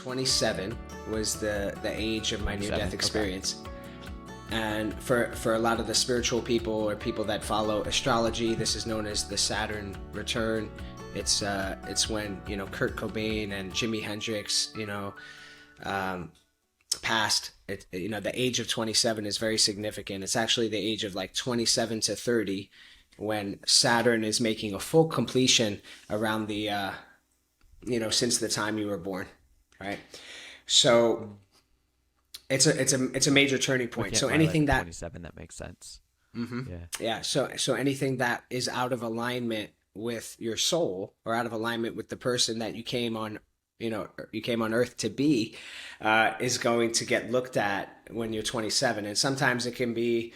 27 was the age of my near-death 27, experience. And for a lot of the spiritual people or people that follow astrology, this is known as the Saturn return. It's when, you know, Kurt Cobain and Jimi Hendrix, you know, passed. You know, the age of 27 is very significant. It's actually the age of like 27 to 30 when Saturn is making a full completion around the, you know, since the time you were born, right? So it's a major turning point. So anything that 27, that makes sense. yeah, so anything that is out of alignment with your soul or out of alignment with the person that you came on, you know, you came on Earth to be, is going to get looked at when you're 27. And sometimes it can be,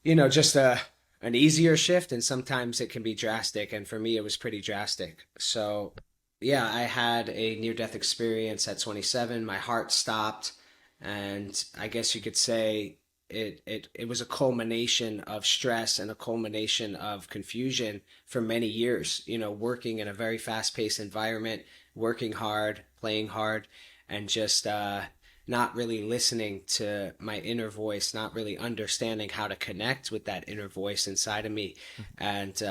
you know, just an easier shift, and sometimes it can be drastic. And for me, it was pretty drastic. So yeah, I had a near-death experience at 27. My heart stopped, and I guess you could say it was a culmination of stress and a culmination of confusion for many years, you know, working in a very fast-paced environment, working hard, playing hard, and just not really listening to my inner voice, not really understanding how to connect with that inner voice inside of me, and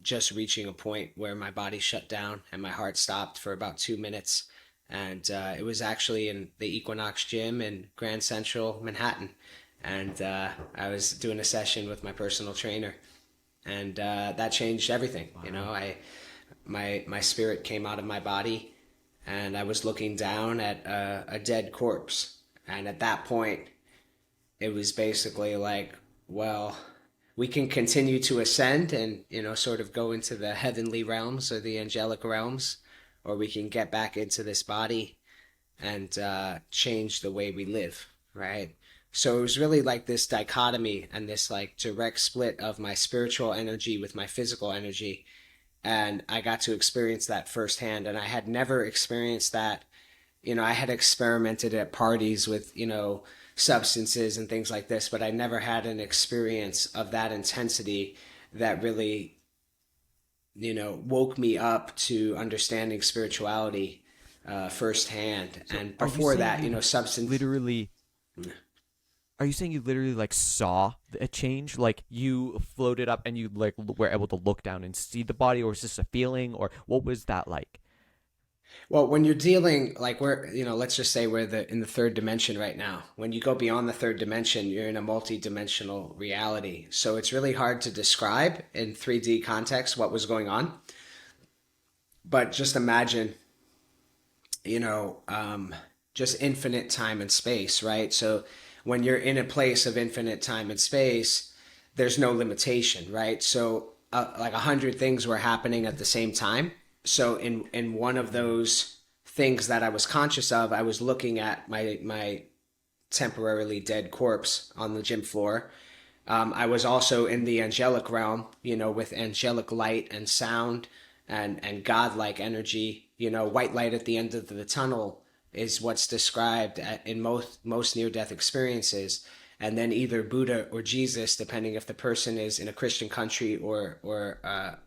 just reaching a point where my body shut down and my heart stopped for about 2 minutes. And it was actually in the Equinox Gym in Grand Central, Manhattan. And I was doing a session with my personal trainer, and that changed everything. Wow. You know, my spirit came out of my body, and I was looking down at a dead corpse. And at that point, it was basically like, well, we can continue to ascend and, you know, sort of go into the heavenly realms or the angelic realms, or we can get back into this body and change the way we live, right? So it was really like this dichotomy and this like direct split of my spiritual energy with my physical energy. And I got to experience that firsthand. And I had never experienced that. You know, I had experimented at parties with, you know, substances and things like this, but I never had an experience of that intensity that really, you know, woke me up to understanding spirituality firsthand. So and before that, you know, substance... Literally... Are you saying you literally like saw a change? Like you floated up and you like were able to look down and see the body, or was this a feeling, or what was that like? Well, when you're dealing, like we're, you know, let's just say we're in the third dimension right now. When you go beyond the third dimension, you're in a multi-dimensional reality. So it's really hard to describe in 3D context what was going on. But just imagine, you know, just infinite time and space, right? So when you're in a place of infinite time and space, there's no limitation, right? So like 100 things were happening at the same time. So in one of those things that I was conscious of, I was looking at my temporarily dead corpse on the gym floor. I was also in the angelic realm, you know, with angelic light and sound and godlike energy. You know, white light at the end of the tunnel is what's described in most near-death experiences. And then either Buddha or Jesus, depending if the person is in a Christian country or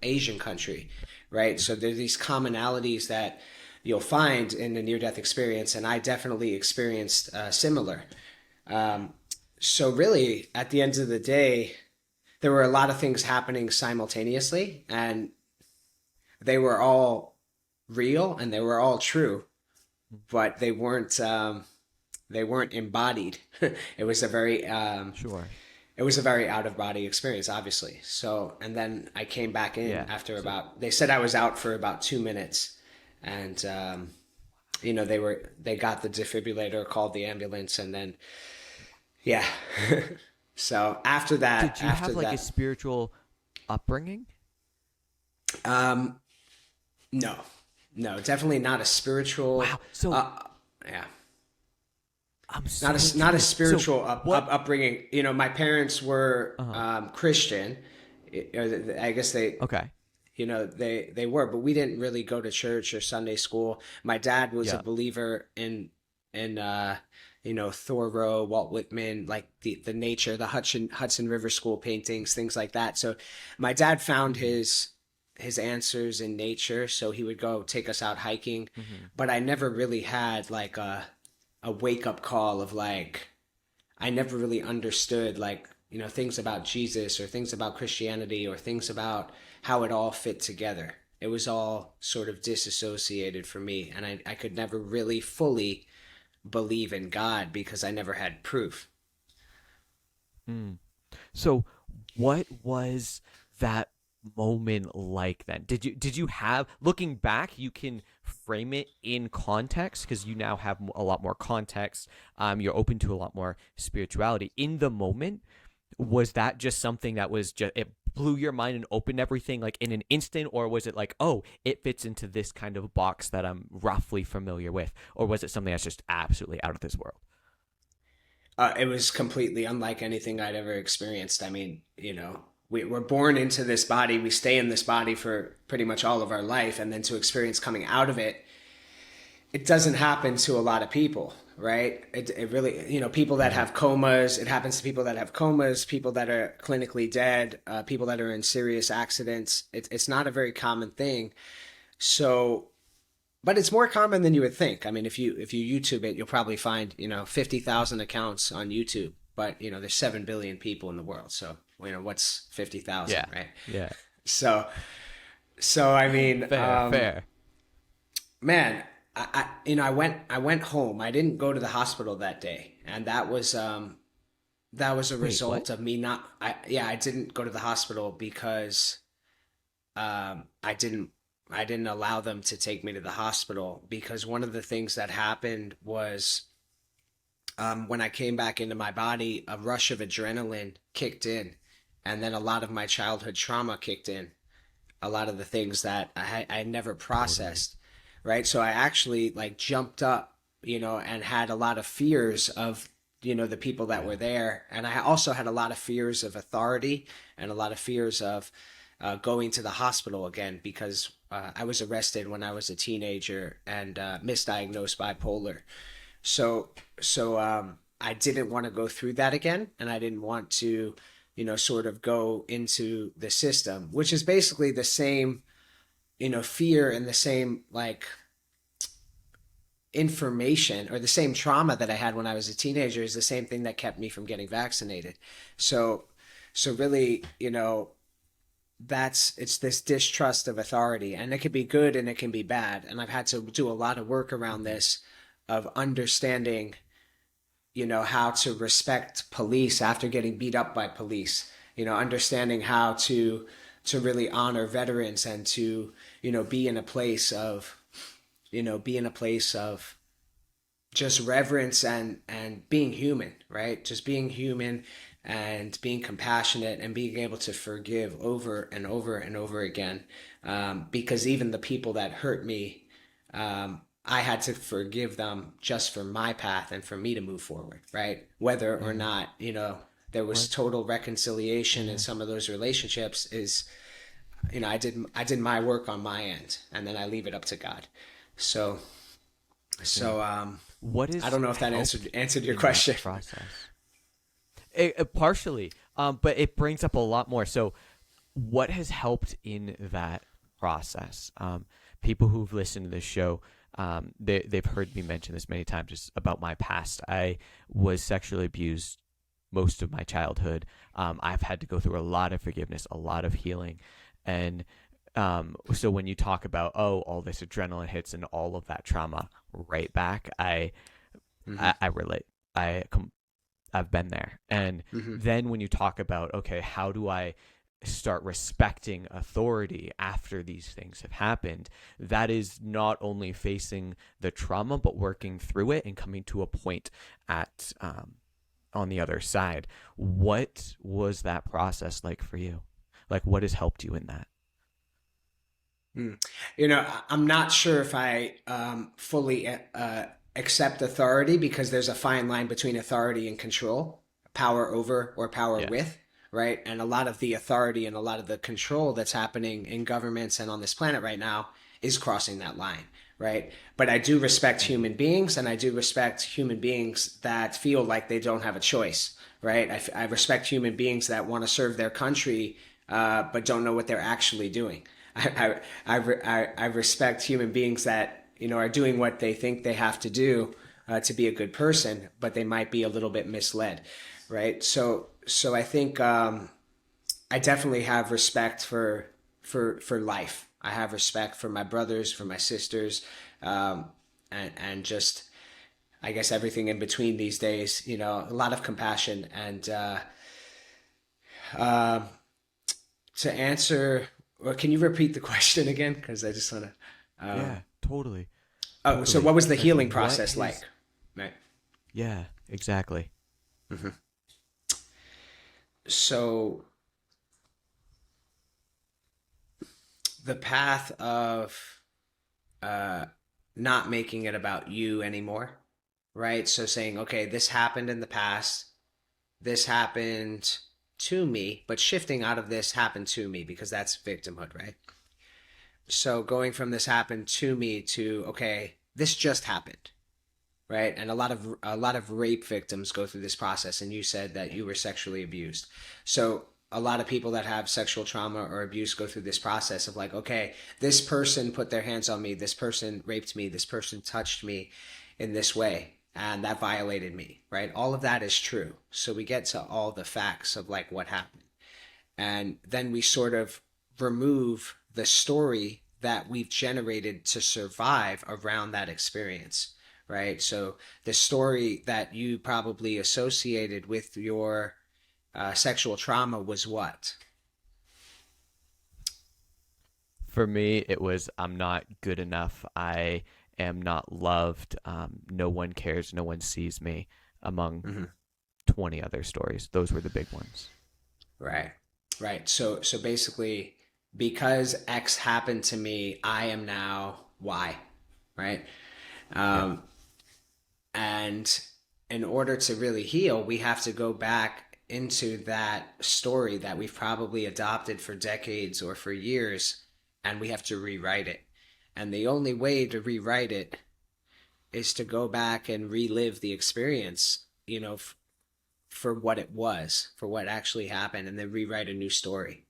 Asian country, right? So there's these commonalities that you'll find in the near-death experience, and I definitely experienced similar. So really, at the end of the day, there were a lot of things happening simultaneously, and they were all real and they were all true, but they weren't embodied. It was a very Sure. It was a very out of body experience, obviously. So, and then I came back in after about, they said I was out for about 2 minutes, and you know, they got the defibrillator, called the ambulance, and then yeah. So after that, did you have like a spiritual upbringing? No, definitely not a spiritual. Wow. So yeah. I'm so Not a spiritual so upbringing. You know, my parents were Christian. I guess they, okay. you know, they were, but we didn't really go to church or Sunday school. My dad was a believer in you know, Thoreau, Walt Whitman, like the nature, the Hudson River School paintings, things like that. So my dad found his his answers in nature. So he would go take us out hiking, Hmm. but I never really had like a wake up call of like, I never really understood like, things about Jesus or things about Christianity or things about how it all fit together. It was all sort of disassociated for me, and I could never really fully believe in God because I never had proof. Mm. So what was that moment like then? Did you have, looking back, you can frame it in context because you now have a lot more context. You're open to a lot more spirituality. In the moment, was that just something that was just, it blew your mind and opened everything like in an instant, or was it like, oh, it fits into this kind of box that I'm roughly familiar with, or was it something that's just absolutely out of this world? It was completely unlike anything I'd ever experienced. I mean, we're born into this body, we stay in this body for pretty much all of our life, and then to experience coming out of it, it doesn't happen to a lot of people, right? It really, people that Right. have comas, it happens to people that have comas, people that are clinically dead, people that are in serious accidents. It's not a very common thing. So, but it's more common than you would think. I mean, if you YouTube it, you'll probably find 50,000 accounts on YouTube. But there's 7 billion people in the world, so what's 50,000, Yeah. right? Yeah. So so I mean, Fair, fair. man, I went home. I didn't go to the hospital that day, and that was a Wait, what? result of me not. I didn't go to the hospital because I didn't allow them to take me to the hospital because one of the things that happened was when I came back into my body, a rush of adrenaline kicked in, and then a lot of my childhood trauma kicked in. A lot of the things that I never Totally. processed, right? So I actually like jumped up, and had a lot of fears of, the people that Yeah. were there. And I also had a lot of fears of authority and a lot of fears of going to the hospital again because I was arrested when I was a teenager and misdiagnosed bipolar. So I didn't want to go through that again, and I didn't want to, sort of go into the system, which is basically the same, fear and the same like information or the same trauma that I had when I was a teenager is the same thing that kept me from getting vaccinated. So really, it's this distrust of authority, and it can be good and it can be bad. And I've had to do a lot of work around Hmm. this of understanding how to respect police after getting beat up by police, understanding how to really honor veterans and to be in a place of just reverence and being human, right? Just being human and being compassionate and being able to forgive over and over and over again, because even the people that hurt me, I had to forgive them just for my path and for me to move forward, right? Whether or Yeah. not there was What? total reconciliation in Yeah. some of those relationships is, I did my work on my end, and then I leave it up to God. So Yeah. so What I has don't know if that answered helped answered your in that question. process? Partially, but it brings up a lot more. So, what has helped in that process? People who've listened to this show, they've heard me mention this many times, just about my past. I was sexually abused most of my childhood. I've had to go through a lot of forgiveness, a lot of healing, and so when you talk about, oh, all this adrenaline hits and all of that trauma right back, Hmm. I relate. I I've been there. And Hmm. then when you talk about, okay, how do I start respecting authority after these things have happened, that is not only facing the trauma, but working through it and coming to a point at on the other side. What was that process like for you? Like, what has helped you in that? Mm. I'm not sure if I fully accept authority because there's a fine line between authority and control, power over or power Yeah. with, right? And a lot of the authority and a lot of the control that's happening in governments and on this planet right now is crossing that line, right? But I do respect Mm-hmm. human beings, and I do respect human beings that feel like they don't have a choice, right? I respect human beings that want to serve their country, but don't know what they're actually doing. I respect human beings that are doing what they think they have to do to be a good person, but they might be a little bit misled, right? So I think I definitely have respect for life. I have respect for my brothers, for my sisters, and just I guess everything in between these days. A lot of compassion and uh, to answer. Well, can you repeat the question again? Because I just want to. Yeah, totally. Oh, so Totally. what was the Like healing what process has like? Right. yeah, exactly. hmm So the path of uh, not making it about you anymore, right? So saying, okay, this happened in the past. This happened to me, but shifting out of this happened to me because that's victimhood, right? So going from this happened to me to okay, this just happened, right? And a lot of rape victims go through this process. And you said that you were sexually abused, so a lot of people that have sexual trauma or abuse go through this process of like, okay, this person put their hands on me, this person raped me, this person touched me in this way, and that violated me, right? All of that is true. So we get to all the facts of like what happened, and then we sort of remove the story that we've generated to survive around that experience, right? So the story that you probably associated with your sexual trauma was what? For me, it was I'm not good enough. I am not loved. No one cares. No one sees me. Among Mm-hmm. 20 other stories, those were the big ones. Right, right. So basically, because X happened to me, I am now Y, right? Yep. Um, And in order to really heal, we have to go back into that story that we've probably adopted for decades or for years, and we have to rewrite it. And the only way to rewrite it is to go back and relive the experience, for what it was, for what actually happened, and then rewrite a new story.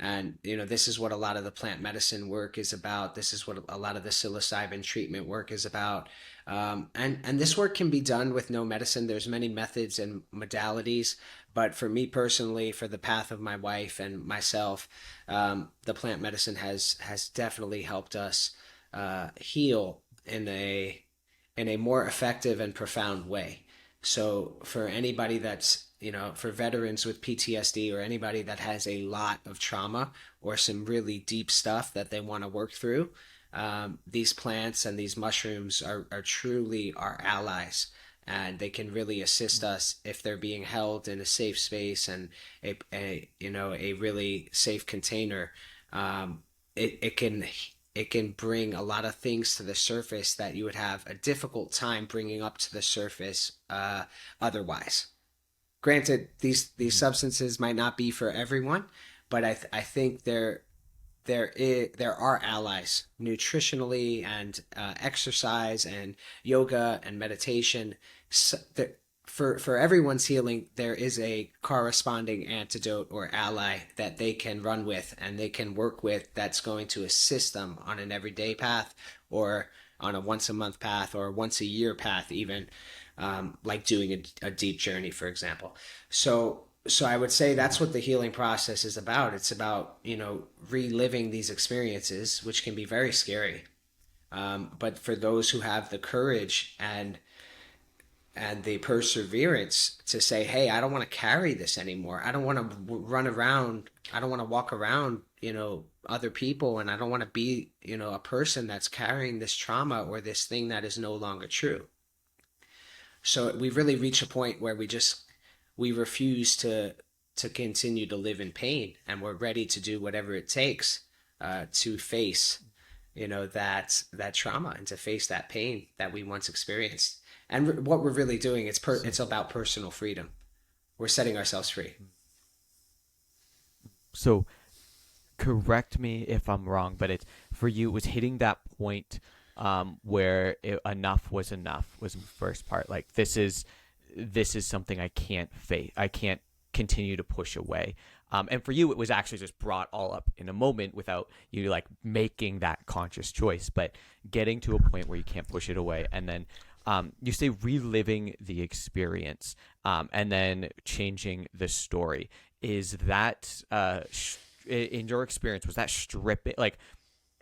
And this is what a lot of the plant medicine work is about. This is what a lot of the psilocybin treatment work is about. And this work can be done with no medicine. There's many methods and modalities, but for me personally, for the path of my wife and myself, the plant medicine has definitely helped us heal in a more effective and profound way. So for anybody that's, for veterans with PTSD or anybody that has a lot of trauma or some really deep stuff that they want to work through, these plants and these mushrooms are truly our allies. And they can really assist us if they're being held in a safe space and a really safe container. It can bring a lot of things to the surface that you would have a difficult time bringing up to the surface otherwise. Granted, these Mhm. substances might not be for everyone, but I think there are allies nutritionally and exercise and yoga and meditation. So for everyone's healing, there is a corresponding antidote or ally that they can run with and they can work with that's going to assist them on an everyday path or on a once a month path or once a year path, even like doing a deep journey, for example. So I would say that's what the healing process is about. It's about reliving these experiences, which can be very scary. But for those who have the courage and the perseverance to say, hey, I don't want to carry this anymore. I don't want to run around. I don't want to walk around, other people, and I don't want to be, a person that's carrying this trauma or this thing that is no longer true. So we really reach a point where we refuse to continue to live in pain, and we're ready to do whatever it takes to face that trauma and to face that pain that we once experienced. And what we're really doing, it's So, about personal freedom. We're setting ourselves free. so correct me if I'm wrong, but it's for you. It was hitting that point where enough was enough. Was the first part. Like this is something I can't face. I can't continue to push away. And for you, it was actually just brought all up in a moment without you like making that conscious choice, but getting to a point where you can't push it away. And then you say reliving the experience, and then changing the story. Is that in your experience, was that stripping, like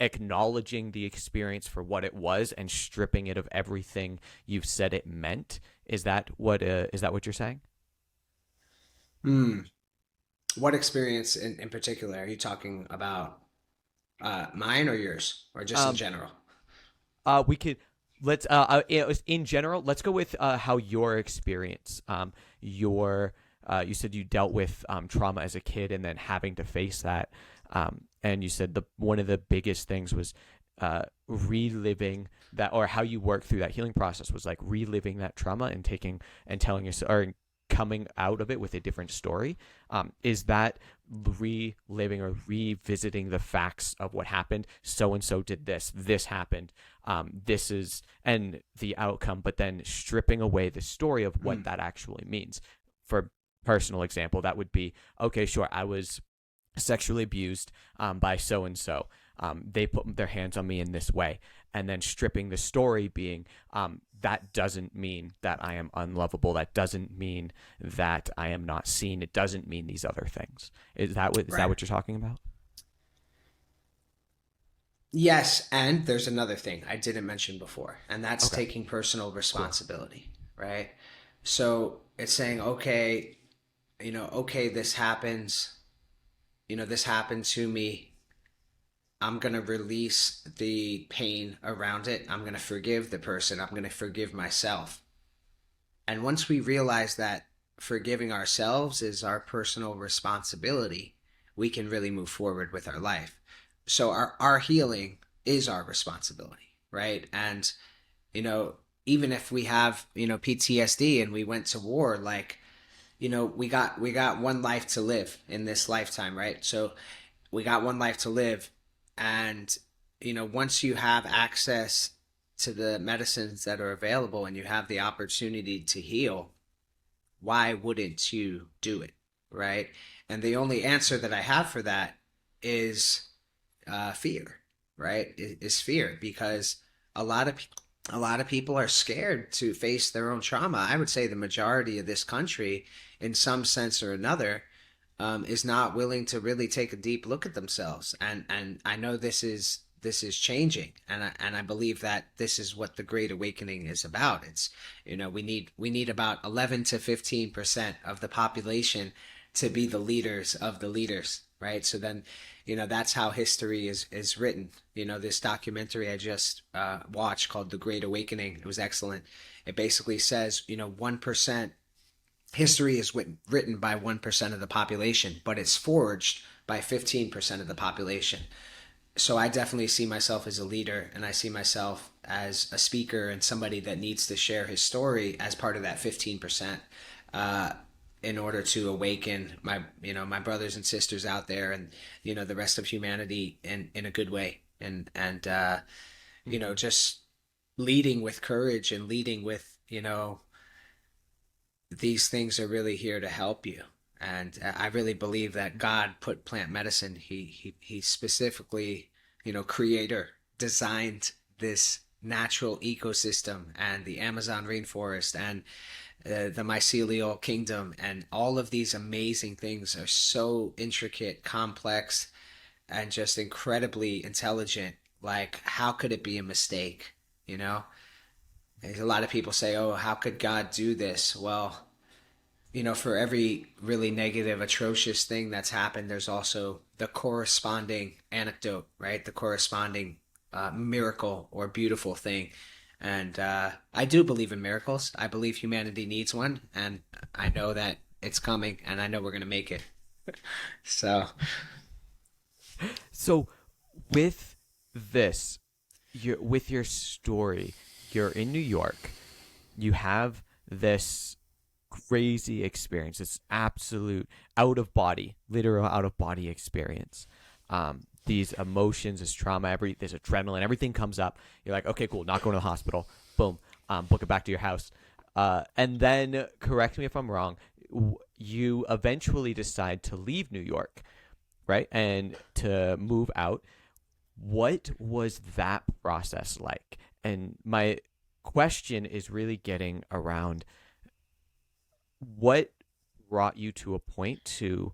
acknowledging the experience for what it was and stripping it of everything you've said it meant? Is that what you're saying? Hmm. What experience in particular are you talking about? Mine or yours, or just in Um, general? we could let's in general. Let's go with how your experience. Your You said you dealt with trauma as a kid and then having to face that. And you said the one of the biggest things was reliving that, or how you work through that healing process was like reliving that trauma and taking and telling yourself, or coming out of it with a different story. Is that reliving or revisiting the facts of what happened? So and so did this, this happened, this is, and the outcome, but then stripping away the story of what Hmm. that actually means. For personal example, that would be, okay, sure, I was sexually abused by so and so. They put their hands on me in this way, and then stripping the story being, that doesn't mean that I am unlovable. That doesn't mean that I am not seen. It doesn't mean these other things. Is that Right. what you're talking about? Yes, and there's another thing I didn't mention before, and that's Okay, taking personal cool. responsibility, right? So it's saying, okay, okay, this happens, this happened to me. I'm going to release the pain around it. I'm going to forgive the person. I'm going to forgive myself. And once we realize that forgiving ourselves is our personal responsibility, we can really move forward with our life. So our healing is our responsibility, right? And, you know, even if we have, PTSD and we went to war, like, we got one life to live in this lifetime, right? So we got one life to live. And, once you have access to the medicines that are available and you have the opportunity to heal, why wouldn't you do it? Right. And the only answer that I have for that is fear, right? Is fear, because a lot of a lot of people are scared to face their own trauma. I would say the majority of this country, in some sense or another, is not willing to really take a deep look at themselves. And I know this is changing, and I believe that this is what the Great Awakening is about. It's, we need about 11 to 15% of the population to be the leaders of the leaders, right? So then, that's how history is written. This documentary I just watched called The Great Awakening, it was excellent. It basically says, 1%, history is written by 1% of the population, but it's forged by 15% of the population. So I definitely see myself as a leader, and I see myself as a speaker and somebody that needs to share his story as part of that 15%, uh, in order to awaken my brothers and sisters out there, and the rest of humanity in a good way, and Hmm. just leading with courage and leading with, these things are really here to help you. And I really believe that God put plant medicine. He specifically, creator designed this natural ecosystem and the Amazon rainforest and the mycelial kingdom, and all of these amazing things are so intricate, complex, and just incredibly intelligent. Like, how could it be a mistake? You know, a lot of people say, "Oh, how could God do this?" Well, for every really negative, atrocious thing that's happened, there's also the corresponding anecdote, right? The corresponding miracle or beautiful thing. And I do believe in miracles. I believe humanity needs one. And I know that it's coming, and I know we're going to make it. So, So with this, with your story, you're in New York. You have this crazy experience, this absolute out of body, literal out of body experience. These emotions, this trauma, this adrenaline, everything comes up. You're like, okay, cool, not going to the hospital. Boom, book it back to your house. And then, correct me if I'm wrong. you eventually decide to leave New York, right? And to move out. What was that process like? And my question is really getting around what brought you to a point to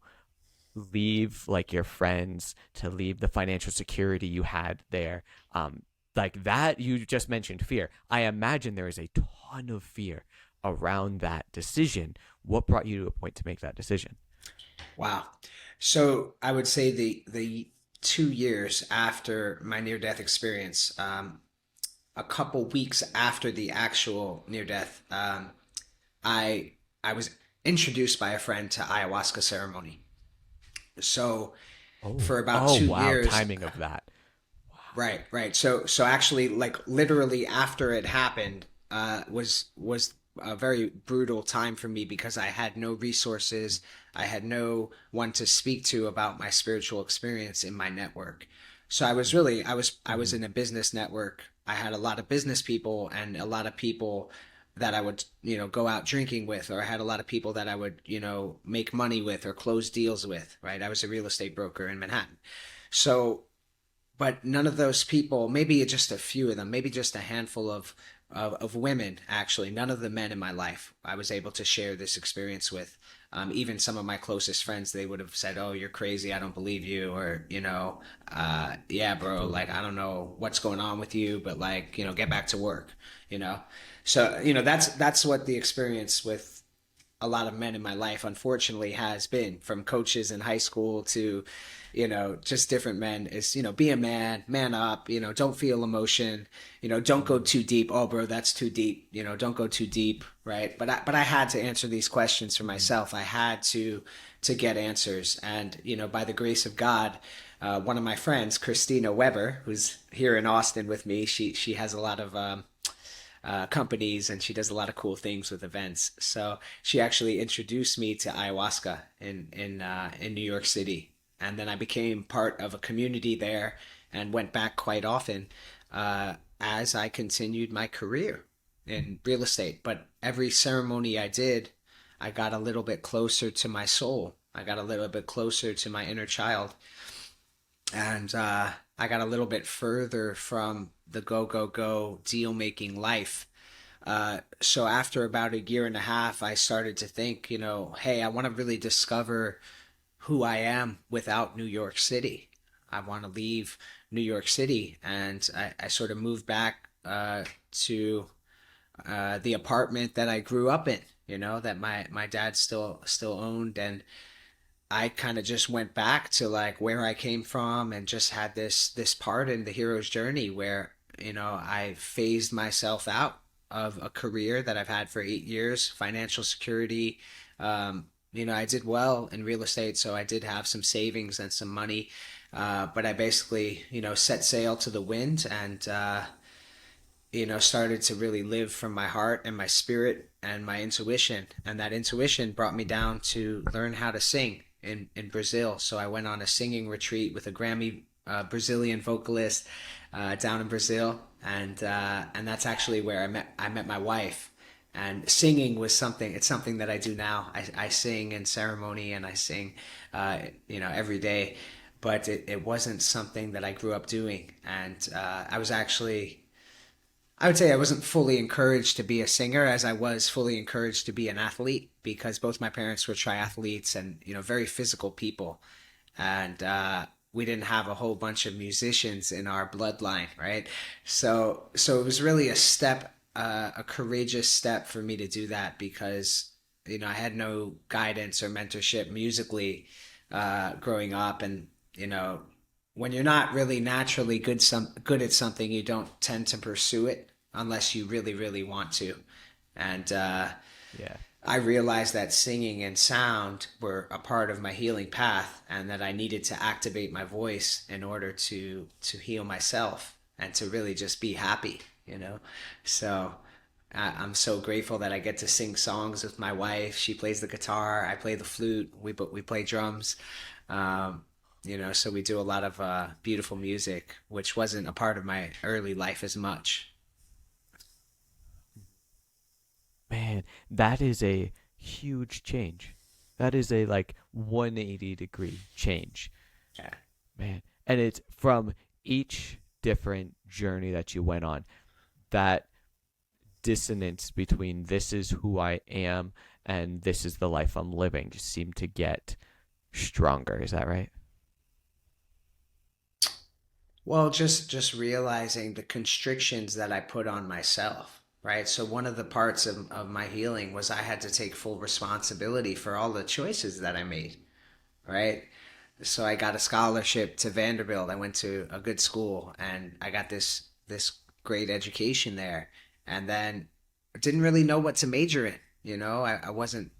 leave like your friends, to leave the financial security you had there. Like that, you just mentioned fear. I imagine there is a ton of fear around that decision. What brought you to a point to make that decision? Wow. So I would say the 2 years after my near death experience, a couple weeks after the actual near death, I I was introduced by a friend to ayahuasca ceremony. So Oh, for about oh two wow, years, timing of that. right, right. So actually, like literally after it happened, was a very brutal time for me because I had no resources. I had no one to speak to about my spiritual experience in my network. So I was Mm-hmm. in a business network. I had a lot of business people and a lot of people that I would, go out drinking with, or I had a lot of people that I would, make money with or close deals with, right? I was a real estate broker in Manhattan. So but none of those people, maybe just a few of them, maybe just a handful of women, actually, none of the men in my life I was able to share this experience with. Even some of my closest friends, they would have said, "Oh, you're crazy. I don't believe you," or "Yeah, bro. Like, I Absolutely. don't know what's going on with you, but like, get back to work." You know, so that's what the experience with a lot of men in my life unfortunately has been, from coaches in high school to just different men, is be a man, man up, don't feel emotion, don't go Mm-hmm. too deep. Oh bro, that's too deep, don't go too deep, right? But I had to answer these questions for Mm-hmm. myself. I had to get answers, and by the grace of God, one of my friends, Christina Weber, who's here in Austin with me, she has a lot of companies, and she does a lot of cool things with events. So she actually introduced me to ayahuasca in New York City, and then I became part of a community there and went back quite often as I continued my career in real estate. But every ceremony I did, I got a little bit closer to my soul. I got a little bit closer to my inner child, and I got a little bit further from the go go go deal making life. So after about a year and a half, I started to think, hey, I want to really discover who I am without New York City. I want to leave New York City, and I sort of moved back to the apartment that I grew up in. That my dad still owned, and I kind of just went back to like where I came from, and just had this part in the hero's journey where I phased myself out of a career that I've had for 8 years, financial security. I did well in real estate, so I did have some savings and some money, but I basically set sail to the wind, and started to really live from my heart and my spirit and my intuition. And that intuition brought me down to learn how to sing in Brazil. So I went on a singing retreat with a Grammy Brazilian vocalist down in Brazil, and that's actually where I met my wife. And singing was something. It's something that I do now. I sing in ceremony, and I sing, every day. But it wasn't something that I grew up doing, and I would say I wasn't fully encouraged to be a singer as I was fully encouraged to be an athlete, because both my parents were triathletes and very physical people, and we didn't have a whole bunch of musicians in our bloodline, right? So it was really a courageous step for me to do that, because I had no guidance or mentorship musically growing up, and you know when you're not really naturally good at something, you don't tend to pursue it unless you really really want to. And Yeah. I realized that singing and sound were a part of my healing path, and that I needed to activate my voice in order to heal myself and to really just be happy. So I'm so grateful that I get to sing songs with my wife. She plays the guitar, I play the flute, we play drums. Um, so we do a lot of beautiful music, which wasn't a part of my early life as much. Man, that is a huge change. That is a like 180-degree change, Yeah. man. And it's from each different journey that you went on, that dissonance between this is who I am and this is the life I'm living just seemed to get stronger. Is that right? Well, just realizing the constrictions that I put on myself, right? So one of the parts of my healing was I had to take full responsibility for all the choices that I made, right? So I got a scholarship to Vanderbilt. I went to a good school and I got this great education there. And then didn't really know what to major in. I wasn't,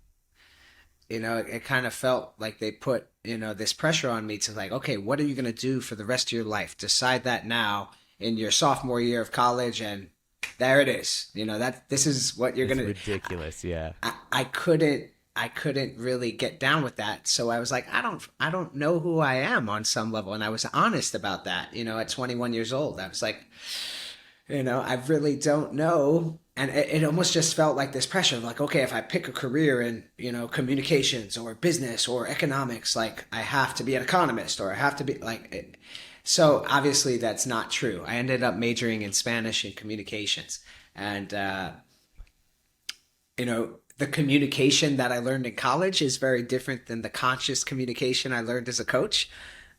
it kind of felt like they put, this pressure on me to like, okay, what are you going to do for the rest of your life? Decide that now in your sophomore year of college, and there it is. That this is what you're It's going to. ridiculous. Yeah. I couldn't really get down with that. So I was like, I don't know who I am on some level. And I was honest about that, at 21 years old. I was like, I really don't know. And it almost just felt like this pressure of like, okay, if I pick a career in, communications or business or economics, like I have to be an economist or I have to be like, so obviously that's not true. I ended up majoring in Spanish and communications. And, the communication that I learned in college is very different than the conscious communication I learned as a coach,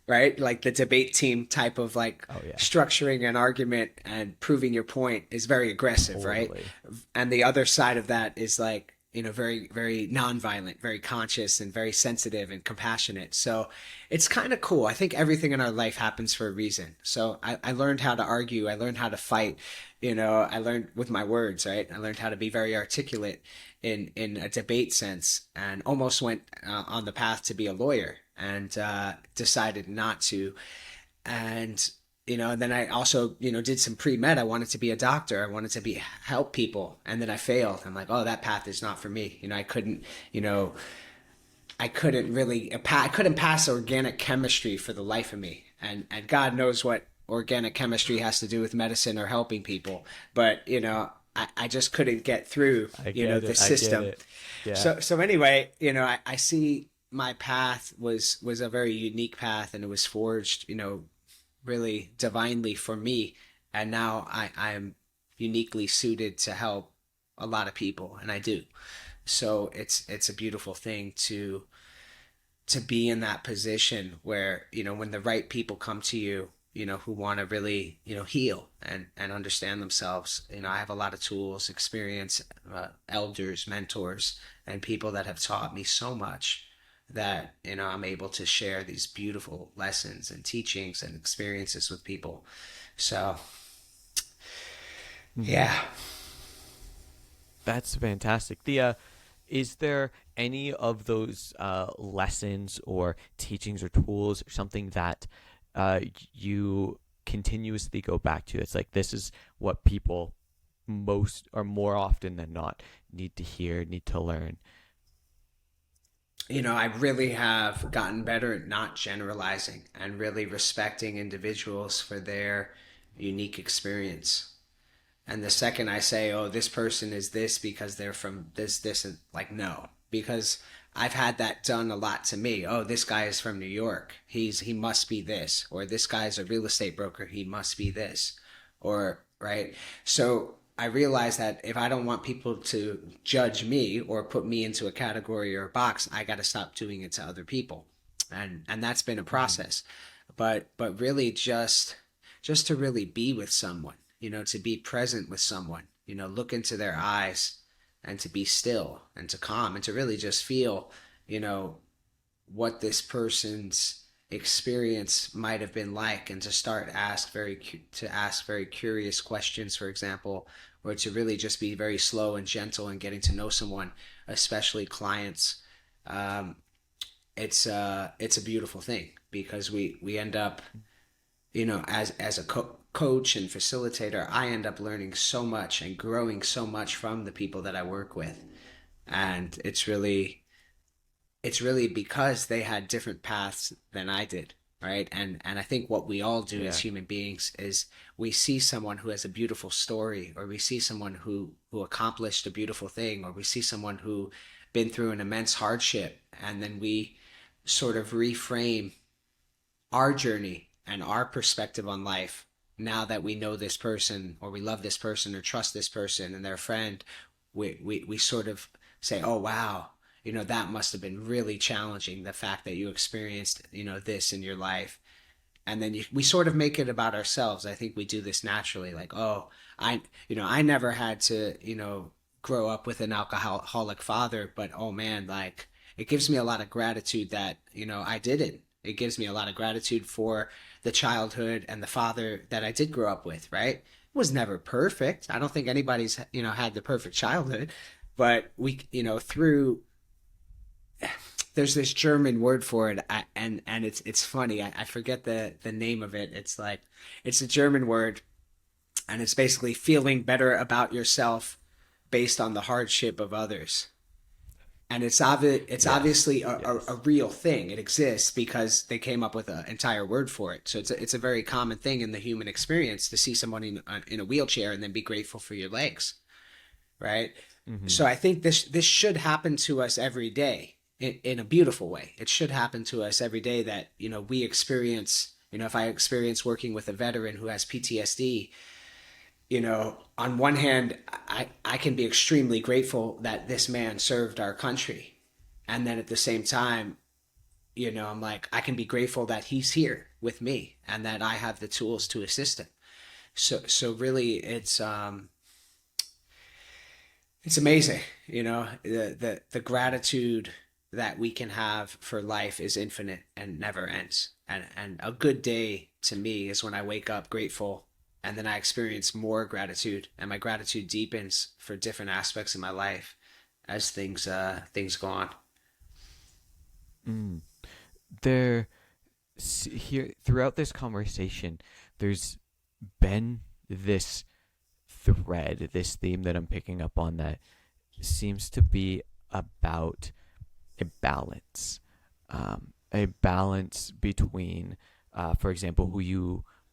right? Like the debate team type of like Oh yeah. structuring an argument and proving your point is very aggressive, right? Totally. And the other side of that is like, very, very nonviolent, very conscious and very sensitive and compassionate. So it's kind of cool. I think everything in our life happens for a reason. So I learned how to argue. I learned how to fight. I learned with my words, right? I learned how to be very articulate in a debate sense, and almost went on the path to be a lawyer, and decided not to. And then I also did some pre-med. I wanted to be a doctor. I wanted to be help people, and then I failed. I'm like, oh, that path is not for me. You know I couldn't really I couldn't pass organic chemistry for the life of me, and God knows what organic chemistry has to do with medicine or helping people. But I just couldn't get through I get the it. I get system. it. Yeah. So anyway, I see my path was a very unique path, and it was forged really divinely for me. And now I'm uniquely suited to help a lot of people, and I do. So it's a beautiful thing to be in that position where when the right people come to you, who want to really heal and understand themselves. I have a lot of tools, experience, elders, mentors, and people that have taught me so much that I'm able to share these beautiful lessons and teachings and experiences with people. So Mhm. yeah. That's fantastic. The is there any of those lessons or teachings or tools or something that you continuously go back to? It's like this is what people most or more often than not need to hear, need to learn. I really have gotten better at not generalizing and really respecting individuals for their unique experience. And the second I say, oh, this person is this because they're from this, and like, no, because I've had that done a lot to me. Oh, this guy is from New York. He must be this. Or this guy's a real estate broker. He must be this. Or, right. So I realized that if I don't want people to judge me or put me into a category or a box, I got to stop doing it to other people. And that's been a Mhm. process. But really just to really be with someone, to be present with someone, look into their eyes and to be still and to calm and to really just feel, you know, what this person's experience might have been like, and to ask very curious questions, for example, or to really just be very slow and gentle in getting to know someone, especially clients. um, it's a beautiful thing because we end up, as a coach and facilitator, I end up learning so much and growing so much from the people that I work with. And it's really because they had different paths than I did. right? And I think what we all do as Yeah. human beings is we see someone who has a beautiful story, or we see someone who accomplished a beautiful thing, or we see someone who been through an immense hardship, and then we sort of reframe our journey and our perspective on life now that we know this person, or we love this person, or trust this person and their friend. We sort of say, oh wow, that must have been really challenging, the fact that you experienced this in your life. And then we sort of make it about ourselves. I think we do this naturally, like, oh, I never had to grow up with an alcoholic father, but oh man, like, it gives me a lot of gratitude that I didn't. It gives me a lot of gratitude for the childhood and the father that I did grow up with, right? It was never perfect. I don't think anybody's had the perfect childhood, but we through there's this German word for it, and it's funny. I forget the name of it. It's like, it's a German word, and it's basically feeling better about yourself based on the hardship of others. And it's Yes. obviously a Yes. real thing. It exists because they came up with an entire word for it. So it's a very common thing in the human experience to see someone in a wheelchair and then be grateful for your legs, right? Mm-hmm. So I think this should happen to us every day in a beautiful way. It should happen to us every day that we experience. If I experience working with a veteran who has PTSD, on one hand, I can be extremely grateful that this man served our country, and then at the same time, I'm like, I can be grateful that he's here with me and that I have the tools to assist him. So really, it's amazing, the gratitude that we can have for life is infinite and never ends. And a good day to me is when I wake up grateful, and then I experience more gratitude, and my gratitude deepens for different aspects of my life as things go on. Mm. There, here throughout this conversation, there's been this thread, this theme that I'm picking up on that seems to be about a balance between, for example,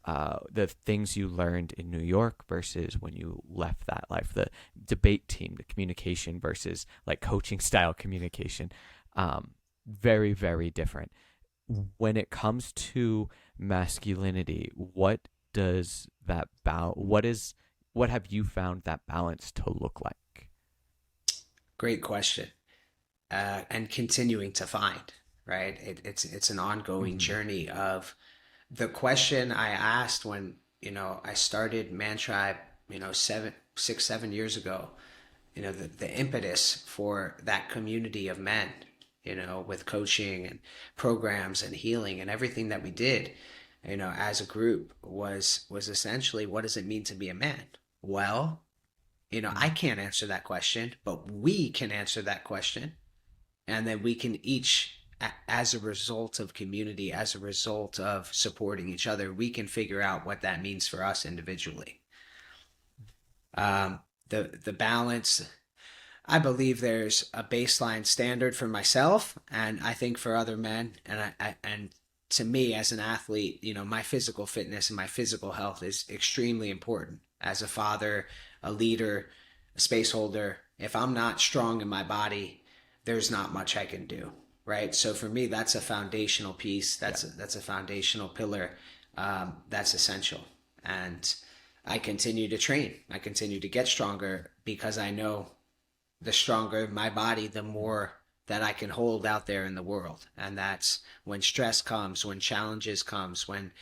the things you learned in New York versus when you left that life, the debate team, the communication versus like coaching style communication, very, very different. When it comes to masculinity, what have you found that balance to look like? Great question. And continuing to find, right? It's an ongoing Mm-hmm. journey of the question I asked when I started Man Tribe, 7 6 7 years ago. The impetus for that community of men, with coaching and programs and healing and everything that we did, as a group, was essentially, what does it mean to be a man? Well, I can't answer that question, but we can answer that question, and then we can each, as a result of community, as a result of supporting each other, we can figure out what that means for us individually. The balance, I believe there's a baseline standard for myself, and I think for other men, and to me as an athlete, my physical fitness and my physical health is extremely important. As a father, a leader, a space holder, if I'm not strong in my body, there's not much I can do, right? So for me, that's a foundational piece. Yeah. That's a foundational pillar. That's essential, and I continue to train. I continue to get stronger because I know the stronger my body, the more that I can hold out there in the world. And that's when stress comes, when challenges comes, when